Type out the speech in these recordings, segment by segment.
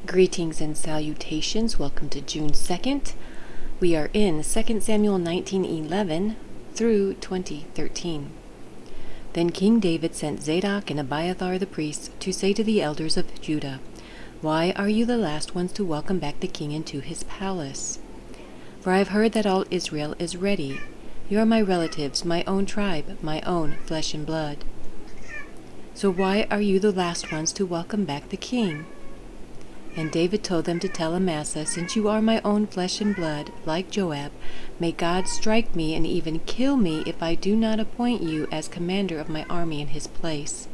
Greetings and salutations. Welcome to June 2nd. We are in 2 Samuel 19:11 through 20:13. Then King David sent Zadok and Abiathar the priests to say to the elders of Judah, "Why are you the last ones to welcome back the king into his palace? For I have heard that all Israel is ready. You are my relatives, my own tribe, my own flesh and blood. So why are you the last ones to welcome back the king?" And David told them to tell Amasa, "Since you are my own flesh and blood, like Joab, may God strike me and even kill me if I do not appoint you as commander of my army in his place."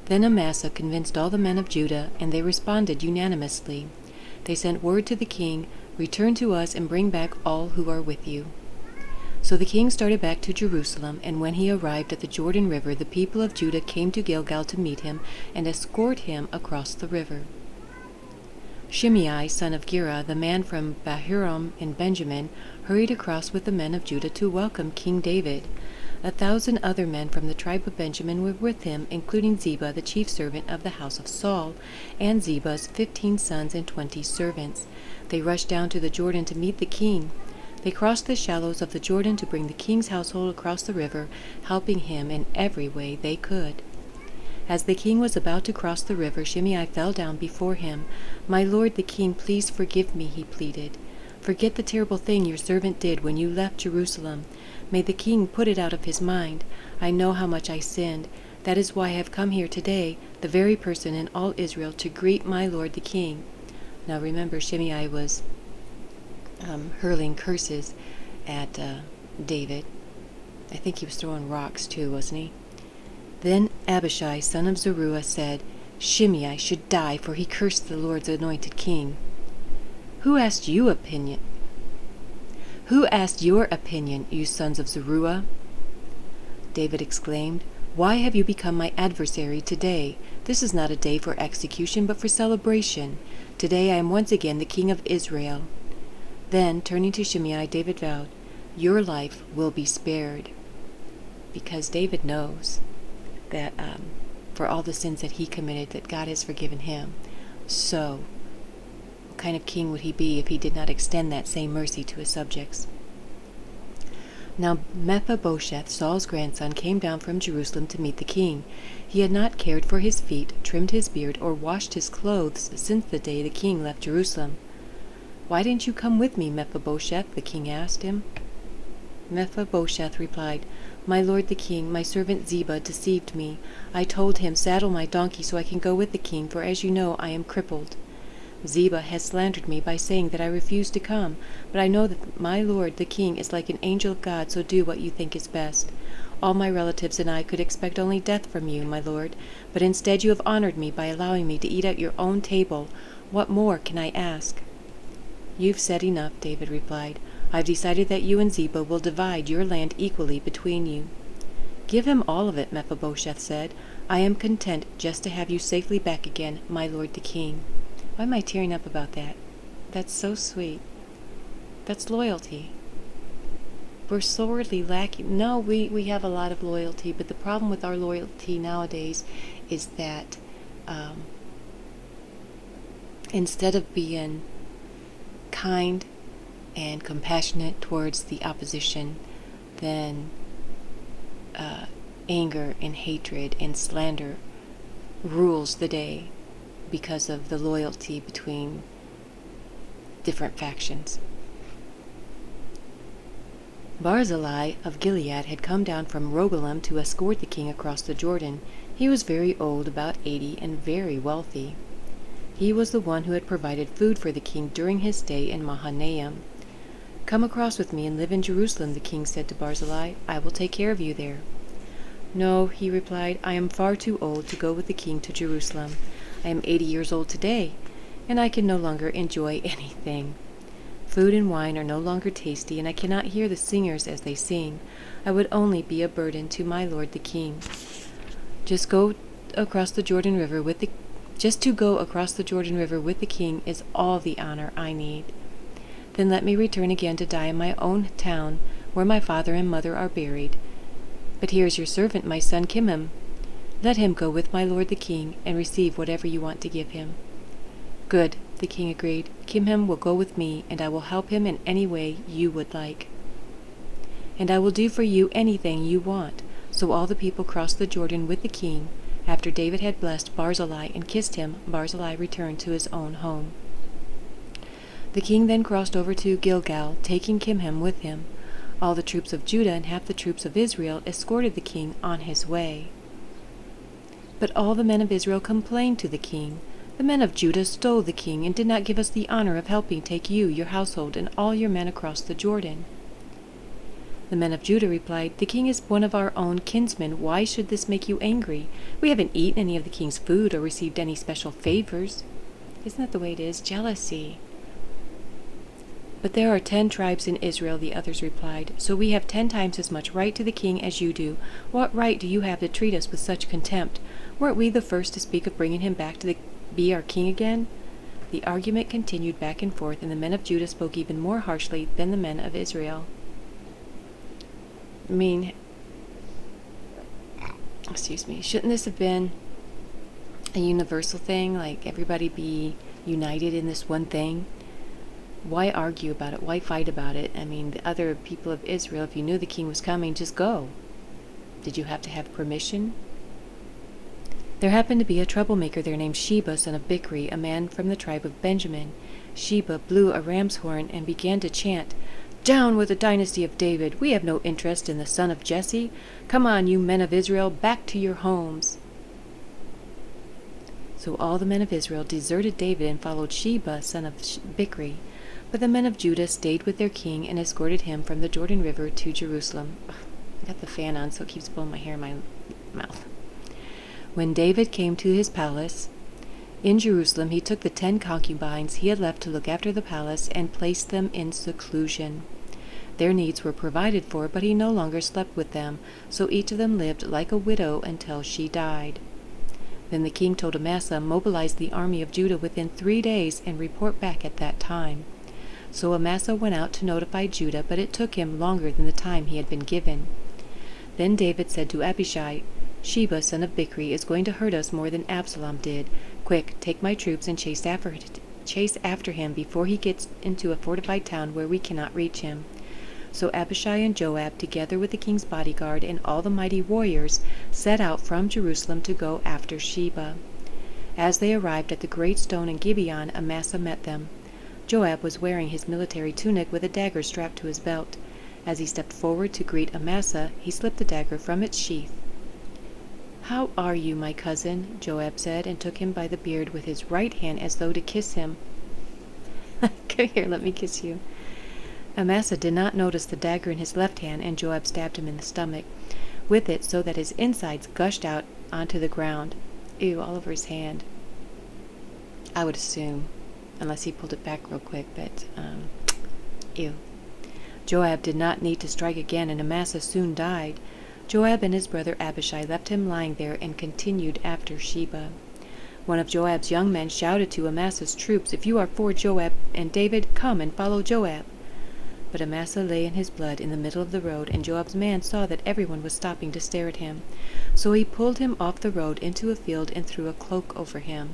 Then Amasa convinced all the men of Judah, and they responded unanimously. They sent word to the king, "Return to us and bring back all who are with you." So the king started back to Jerusalem, and when he arrived at the Jordan River, the people of Judah came to Gilgal to meet him and escort him across the river. Shimei, son of Gera, the man from Bahurim in Benjamin, hurried across with the men of Judah to welcome King David. 1,000 other men from the tribe of Benjamin were with him, including Ziba, the chief servant of the house of Saul, and Ziba's 15 sons and 20 servants. They rushed down to the Jordan to meet the king. They crossed the shallows of the Jordan to bring the king's household across the river, helping him in every way they could. As the king was about to cross the river, Shimei fell down before him. "My lord the king, please forgive me," he pleaded. "Forget the terrible thing your servant did when you left Jerusalem. May the king put it out of his mind. I know how much I sinned. That is why I have come here today, the very person in all Israel, to greet my lord the king." Now remember, Shimei was hurling curses at David. I think he was throwing rocks too, wasn't he? Then Abishai, son of Zeruiah, said, "Shimei should die, for he cursed the Lord's anointed king." Who asked your opinion, you sons of Zeruiah?" David exclaimed, "Why have you become my adversary today? This is not a day for execution, but for celebration. Today I am once again the king of Israel." Then, turning to Shimei, David vowed, "Your life will be spared." Because David knows that for all the sins that he committed, that God has forgiven him. So, what kind of king would he be if he did not extend that same mercy to his subjects? Now Mephibosheth, Saul's grandson, came down from Jerusalem to meet the king. He had not cared for his feet, trimmed his beard, or washed his clothes since the day the king left Jerusalem. "Why didn't you come with me, Mephibosheth?" the king asked him. Mephibosheth replied, "My lord the king, my servant Ziba deceived me. I told him, 'Saddle my donkey so I can go with the king, for as you know I am crippled.' Ziba has slandered me by saying that I refused to come, but I know that my lord the king is like an angel of God, so do what you think is best. All my relatives and I could expect only death from you, my lord, but instead you have honored me by allowing me to eat at your own table. What more can I ask?" "You've said enough," David replied. "I've decided that you and Ziba will divide your land equally between you." "Give him all of it," Mephibosheth said. "I am content just to have you safely back again, my lord the king." Why am I tearing up about that? That's so sweet. That's loyalty. We're sorely lacking. No, we have a lot of loyalty, but the problem with our loyalty nowadays is that instead of being kind and compassionate towards the opposition, then anger and hatred and slander rules the day because of the loyalty between different factions. Barzillai of Gilead had come down from Rogelim to escort the king across the Jordan. He was very old, about 80, and very wealthy. He was the one who had provided food for the king during his stay in Mahanaim. "Come across with me and live in Jerusalem," the king said to Barzillai. "I will take care of you there." "No," he replied, "I am far too old to go with the king to Jerusalem. I am 80 years old today, and I can no longer enjoy anything. Food and wine are no longer tasty, and I cannot hear the singers as they sing. I would only be a burden to my lord the king. Just to go across the Jordan River with the king is all the honor I need. Then let me return again to die in my own town, where my father and mother are buried. But here is your servant, my son Kimham. Let him go with my lord the king, and receive whatever you want to give him." Good, the king agreed. Kimham will go with me, and I will help him in any way you would like. And I will do for you anything you want. So all the people crossed the Jordan with the king. After David had blessed Barzillai and kissed him, Barzillai returned to his own home. The king then crossed over to Gilgal, taking Kimham with him. All the troops of Judah and half the troops of Israel escorted the king on his way. But all the men of Israel complained to the king. The men of Judah stole the king and did not give us the honor of helping take you, your household, and all your men across the Jordan. The men of Judah replied, The king is one of our own kinsmen. Why should this make you angry? We haven't eaten any of the king's food or received any special favors. Isn't that the way it is? Jealousy. But there are 10 tribes in Israel, the others replied, so we have 10 times as much right to the king as you do. What right do you have to treat us with such contempt? Weren't we the first to speak of bringing him back to be our king again? The argument continued back and forth, and the men of Judah spoke even more harshly than the men of Israel. Shouldn't this have been a universal thing, like everybody be united in this one thing? Why argue about it? Why fight about it? The other people of Israel, if you knew the king was coming, just go. Did you have to have permission? There happened to be a troublemaker there named Sheba, son of Bichri, a man from the tribe of Benjamin. Sheba blew a ram's horn and began to chant, Down with the dynasty of David! We have no interest in the son of Jesse. Come on, you men of Israel, back to your homes. So all the men of Israel deserted David and followed Sheba, son of Bichri. But the men of Judah stayed with their king and escorted him from the Jordan River to Jerusalem. I got the fan on, so it keeps blowing my hair in my mouth. When David came to his palace in Jerusalem, he took the 10 concubines he had left to look after the palace and placed them in seclusion. Their needs were provided for, but he no longer slept with them, so each of them lived like a widow until she died. Then the king told Amasa, Mobilize the army of Judah within 3 days and report back at that time. So Amasa went out to notify Judah, but it took him longer than the time he had been given. Then David said to Abishai, Sheba, son of Bichri, is going to hurt us more than Absalom did. Quick, take my troops and chase after him before he gets into a fortified town where we cannot reach him. So Abishai and Joab, together with the king's bodyguard and all the mighty warriors, set out from Jerusalem to go after Sheba. As they arrived at the great stone in Gibeon, Amasa met them. Joab was wearing his military tunic with a dagger strapped to his belt. As he stepped forward to greet Amasa, he slipped the dagger from its sheath. How are you, my cousin? Joab said, and took him by the beard with his right hand as though to kiss him. Come here, let me kiss you. Amasa did not notice the dagger in his left hand, and Joab stabbed him in the stomach with it so that his insides gushed out onto the ground. Ew, all over his hand. I would assume, unless he pulled it back real quick, but, ew. Joab did not need to strike again, and Amasa soon died. Joab and his brother Abishai left him lying there and continued after Sheba. One of Joab's young men shouted to Amasa's troops, If you are for Joab and David, come and follow Joab. But Amasa lay in his blood in the middle of the road, and Joab's man saw that everyone was stopping to stare at him. So he pulled him off the road into a field and threw a cloak over him.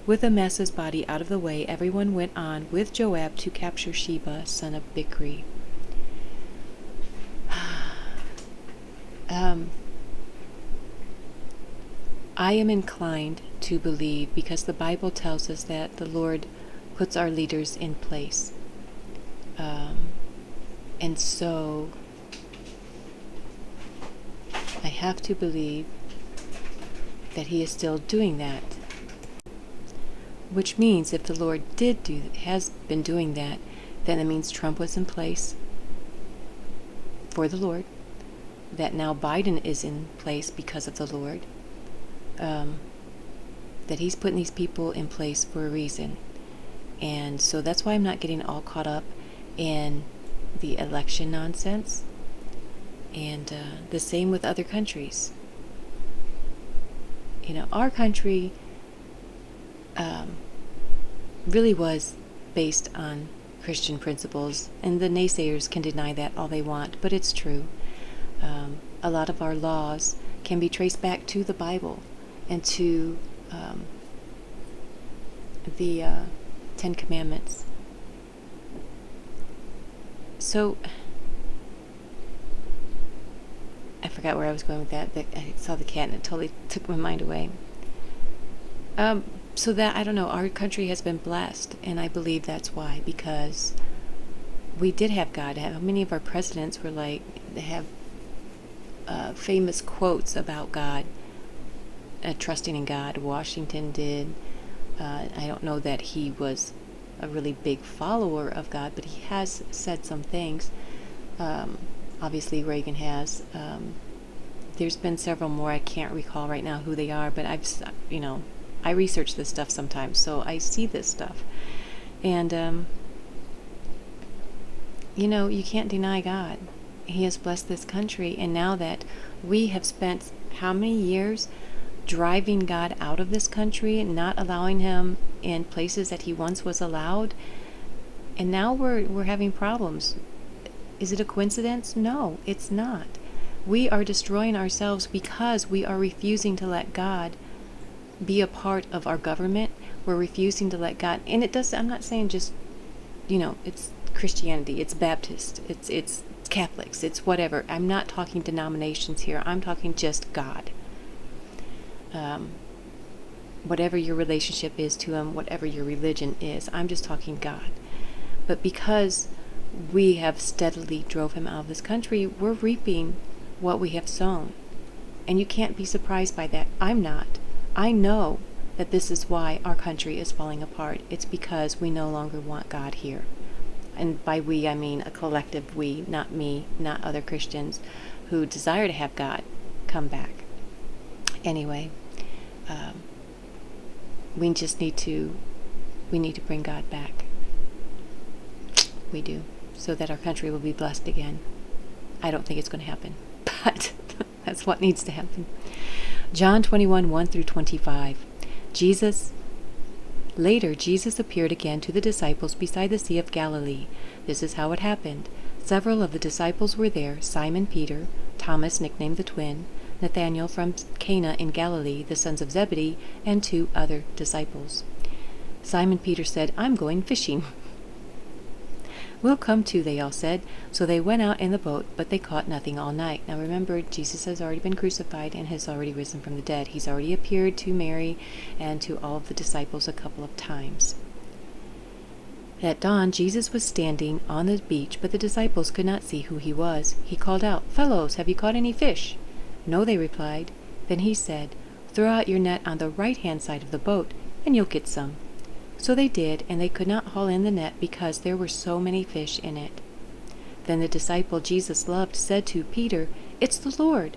With Amasa's body out of the way, everyone went on with Joab to capture Sheba, son of Bichri. I am inclined to believe, because the Bible tells us that the Lord puts our leaders in place. And so I have to believe that he is still doing that. Which means if the Lord has been doing that, then it means Trump was in place for the Lord, that now Biden is in place because of the Lord, that he's putting these people in place for a reason. And so that's why I'm not getting all caught up in the election nonsense. And the same with other countries. Our country really was based on Christian principles, and the naysayers can deny that all they want, but it's true. A lot of our laws can be traced back to the Bible and to the Ten Commandments. So I forgot where I was going with that. I saw the cat and it totally took my mind away. So that, I don't know, our country has been blessed, and I believe that's why, because we did have God. How many of our presidents were like, they have famous quotes about God, trusting in God. Washington did. I don't know that he was a really big follower of God, but he has said some things. Obviously Reagan has. There's been several more. I can't recall right now who they are, but I research this stuff sometimes, so I see this stuff. And, you can't deny God. He has blessed this country, and now that we have spent how many years driving God out of this country and not allowing him in places that he once was allowed, and now we're having problems. Is it a coincidence? No, it's not. We are destroying ourselves because we are refusing to let God be a part of our government. We're refusing to let God, and I'm not saying just, it's Christianity, it's Baptist, it's Catholics, it's whatever. I'm not talking denominations here. I'm talking just God. Whatever your relationship is to him, whatever your religion is, I'm just talking God. But because we have steadily drove him out of this country, we're reaping what we have sown. And you can't be surprised by that. I'm not. I know that this is why our country is falling apart. It's because we no longer want God here. And by we, I mean a collective we, not me, not other Christians who desire to have God come back. Anyway, we just need to bring God back. We do, so that our country will be blessed again. I don't think it's going to happen, but that's what needs to happen. John 21, 1 through 25. Later, Jesus appeared again to the disciples beside the Sea of Galilee. This is how it happened. Several of the disciples were there: Simon Peter, Thomas, nicknamed the Twin, Nathanael from Cana in Galilee, the sons of Zebedee, and 2 other disciples. Simon Peter said, "I'm going fishing." "We'll come too," they all said. So they went out in the boat, but they caught nothing all night. Now remember, Jesus has already been crucified and has already risen from the dead. He's already appeared to Mary and to all of the disciples a couple of times. At dawn, Jesus was standing on the beach, but the disciples could not see who he was. He called out, "Fellows, have you caught any fish?" "No," they replied. Then he said, "Throw out your net on the right-hand side of the boat, and you'll get some." So they did, and they could not haul in the net because there were so many fish in it. Then the disciple Jesus loved said to Peter, "It's the Lord."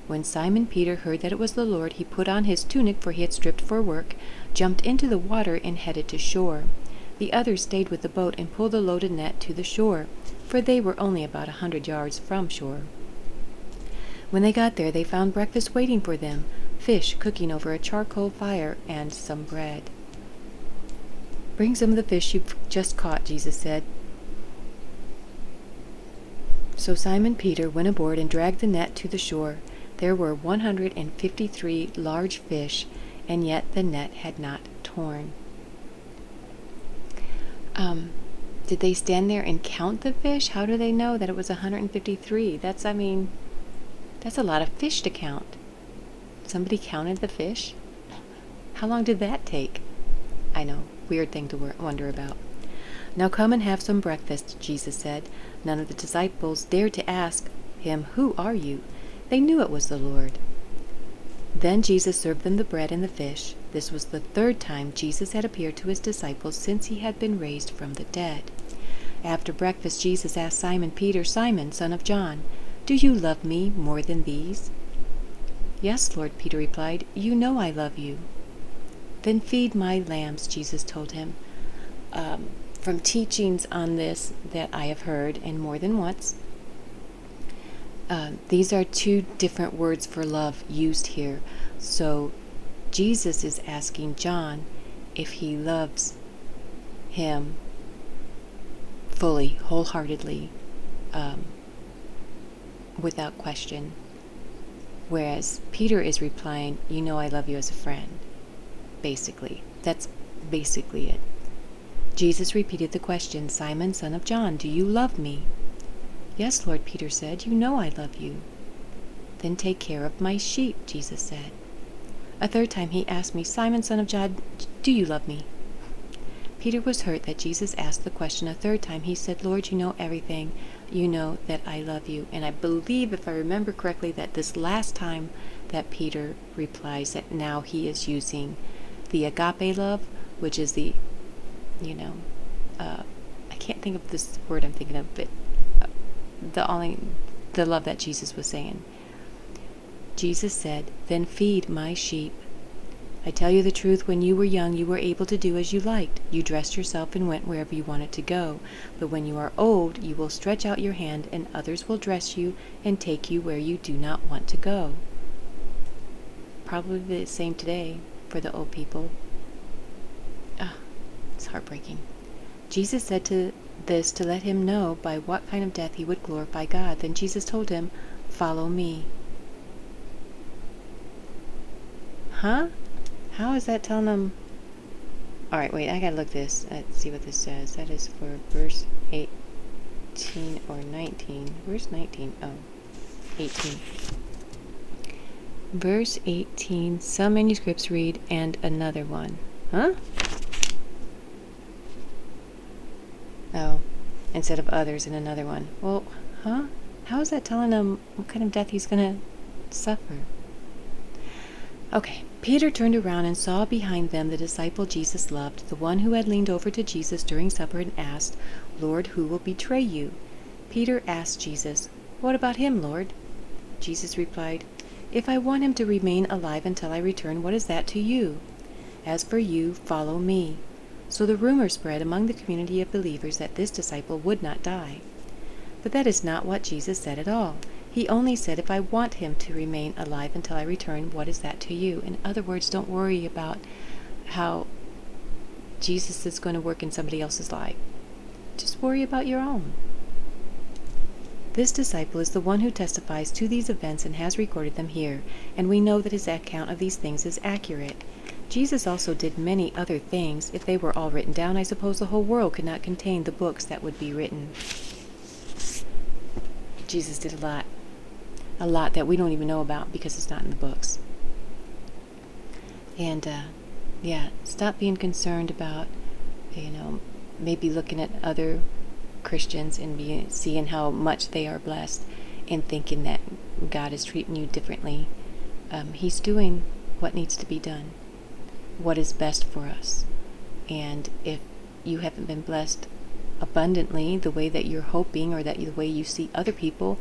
When Simon Peter heard that it was the Lord, he put on his tunic, for he had stripped for work, jumped into the water, and headed to shore. The others stayed with the boat and pulled the loaded net to the shore, for they were only about 100 yards from shore. When they got there, they found breakfast waiting for them, fish cooking over a charcoal fire, and some bread. "Bring some of the fish you've just caught," Jesus said. So Simon Peter went aboard and dragged the net to the shore. There were 153 large fish, and yet the net had not torn. Did they stand there and count the fish? How do they know that it was 153? That's a lot of fish to count. Somebody counted the fish? How long did that take? I know, weird thing to wonder about. "Now come and have some breakfast," Jesus said. None of the disciples dared to ask him, "Who are you?" They knew it was the Lord. Then Jesus served them the bread and the fish. This was the 3rd time Jesus had appeared to his disciples since he had been raised from the dead. After breakfast, Jesus asked Simon Peter, "Simon, son of John, do you love me more than these?" "Yes, Lord," Peter replied. "You know I love you." "Then feed my lambs," Jesus told him. From teachings on this that I have heard, and more than once, these are 2 different words for love used here. So Jesus is asking John if he loves him fully, wholeheartedly, without question. Whereas Peter is replying, "You know I love you as a friend." Basically, that's basically it. Jesus repeated the question, "Simon, son of John, do you love me?" "Yes, Lord," Peter said, "you know I love you." "Then take care of my sheep," Jesus said. A third time he asked me, "Simon, son of John, do you love me?" Peter was hurt that Jesus asked the question a third time. He said, "Lord, you know everything. You know that I love you." And I believe, if I remember correctly, that this last time that Peter replies that now he is using the agape love, which is the, I can't think of this word I'm thinking of, but the love that Jesus was saying. Jesus said, "Then feed my sheep. I tell you the truth, when you were young, you were able to do as you liked. You dressed yourself and went wherever you wanted to go. But when you are old, you will stretch out your hand, and others will dress you and take you where you do not want to go." Probably the same today for the old people. It's heartbreaking. Jesus said this to let him know by what kind of death he would glorify God. Then Jesus told him, "Follow me." Huh? How is that telling them? Alright, wait, I gotta look this. Let's see what this says. That is for verse 18 or 19. Where's 19? Oh, 18. Verse 18. Some manuscripts read, "and another one." Huh? Oh, instead of others and another one. Well, huh? How is that telling him what kind of death he's gonna suffer? Okay, Peter turned around and saw behind them the disciple Jesus loved, the one who had leaned over to Jesus during supper and asked, "Lord, who will betray you?" Peter asked Jesus, "What about him, Lord?" Jesus replied, "If I want him to remain alive until I return, what is that to you? As for you, follow me." So the rumor spread among the community of believers that this disciple would not die. But that is not what Jesus said at all. He only said, "If I want him to remain alive until I return, what is that to you?" In other words, don't worry about how Jesus is going to work in somebody else's life. Just worry about your own. This disciple is the one who testifies to these events and has recorded them here, and we know that his account of these things is accurate. Jesus also did many other things. If they were all written down, I suppose the whole world could not contain the books that would be written. Jesus did a lot that we don't even know about because it's not in the books. And stop being concerned about, maybe looking at other Christians and seeing how much they are blessed and thinking that God is treating you differently. He's doing what needs to be done, what is best for us. And if you haven't been blessed abundantly the way that you're hoping, or the way you see other people,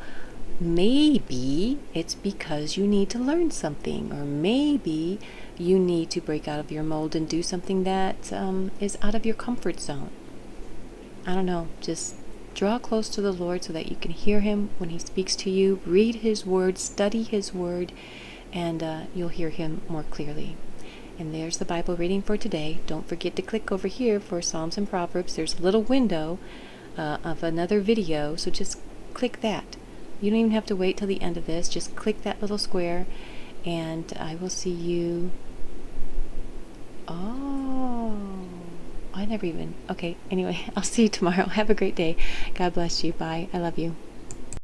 maybe it's because you need to learn something, or maybe you need to break out of your mold and do something that is out of your comfort zone. I don't know, just draw close to the Lord so that you can hear him when he speaks to you. Read his word, study his word, and you'll hear him more clearly. And there's the Bible reading for today. Don't forget to click over here for Psalms and Proverbs. There's a little window of another video, so just click that. You don't even have to wait till the end of this. Just click that little square, and I will see you. Okay, anyway, I'll see you tomorrow. Have a great day. God bless you. Bye. I love you.